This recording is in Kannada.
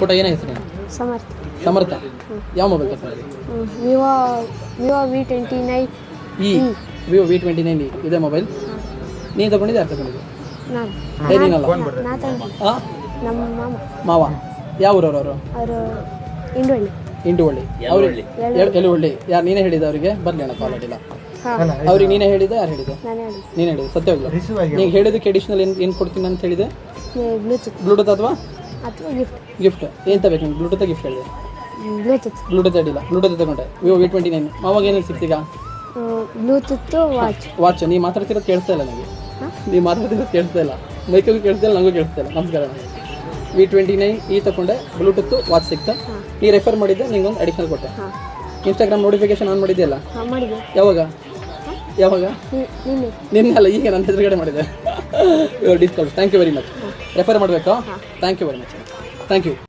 ಪುಟ ಏನ ಹೆಸರು? ಸಮರ್ಥ. ಸಮರ್ಥ. ಯಾವ ಮೊಬೈಲ್ ತಗೊಂಡ್ರಿ? ವಿವೋ V29 ಈ ವಿವೋ V29 ಇದೆ ಮೊಬೈಲ್. ನೀನು ತಗೊಂಡಿದ್ದೆ ಯಾರು ತಗೊಂಡಿದ್ದೆ? ನಾನು. ನೀನಲ್ಲ? ನಾ ತಗೊಂಡೆ. ನಮ್ಮ ಮಾವ. ಯಾವ ಊರವರು? ಅವರು ಇಂಡೋಳ್ಳಿ. ಇಂಡುವಳ್ಳಿ. ಅವ್ರಿಗೆ ಎಳುವಳ್ಳಿ. ಯಾರು ನೀನೇ ಹೇಳಿದ ಅವರಿಗೆ? ಬರಲಿ ಅಣ್ಣ, ಕಾಲ್ ಅಡ್ಡಿಲ್ಲ. ಅವ್ರಿಗೆ ನೀನೇ ಹೇಳಿದ? ಯಾರು ಹೇಳಿದ? ನೀನು ಹೇಳಿದ. ಸತ್ಯವಾಗ್ಲ ನೀವು ಹೇಳಿದ್ದಕ್ಕೆ ಅಡಿಷನಲ್ ಏನು ಕೊಡ್ತೀನಿ ಅಂತ ಹೇಳಿದೆ? ಬ್ಲೂಟೂತ್ ಅಥವಾ ಗಿಫ್ಟ್ ಏನು ತಗೋಬೇಕು ನಿಮ್ಗೆ? ಬ್ಲೂಟೂತ್ ಗಿಫ್ಟ್ ಹೇಳಿದೆ? ಬ್ಲೂಟೂತ್ ಅಡ್ಡಿಲ್ಲ, ಬ್ಲೂಟೂತ್ ತಗೊಂಡೆ. Vivo V29. ಅವಾಗ ಏನೇನು ಸಿಗ್ತೀಗ? Bluetooth watch. ನೀವು ಮಾತಾಡ್ತಿರೋದು ಕೇಳಿಸ್ತಾ ಇಲ್ಲ ನನಗೆ. ನೀವು ಮಾತಾಡ್ತಿರೋದು ಕೇಳಿಸ್ತಾ ಇಲ್ಲ, ಮೈಕಲ್ಲೂ ಕೇಳಿಸ್ತಾ ಇಲ್ಲ, ನನಗೂ ಕೇಳಿಸ್ತಾ ಇಲ್ಲ. ನಮಸ್ಕಾರ. V29 ಈ ತಗೊಂಡೆ, ಬ್ಲೂಟೂತ್ ವಾಚ್ ಸಿಕ್ತಾ. ನೀ ರೆಫರ್ ಮಾಡಿದ್ದೆ, ನಿಂಗೊಂದು ಅಡಿಷನಲ್ ಕೊಟ್ಟೆ. ಇನ್ಸ್ಟಾಗ್ರಾಮ್ ನೋಟಿಫಿಕೇಶನ್ ಆನ್ ಮಾಡಿದೆಯಲ್ಲ? ಯಾವಾಗ? ನಿನ್ನೆ ಅಲ್ಲ, ಈಗ ನನ್ನ ಎದುರುಗಡೆ ಮಾಡಿದೆ. Discount. Thank you very much. Refer ಮಾಡಬೇಕಾ? Thank you very much. Thank you.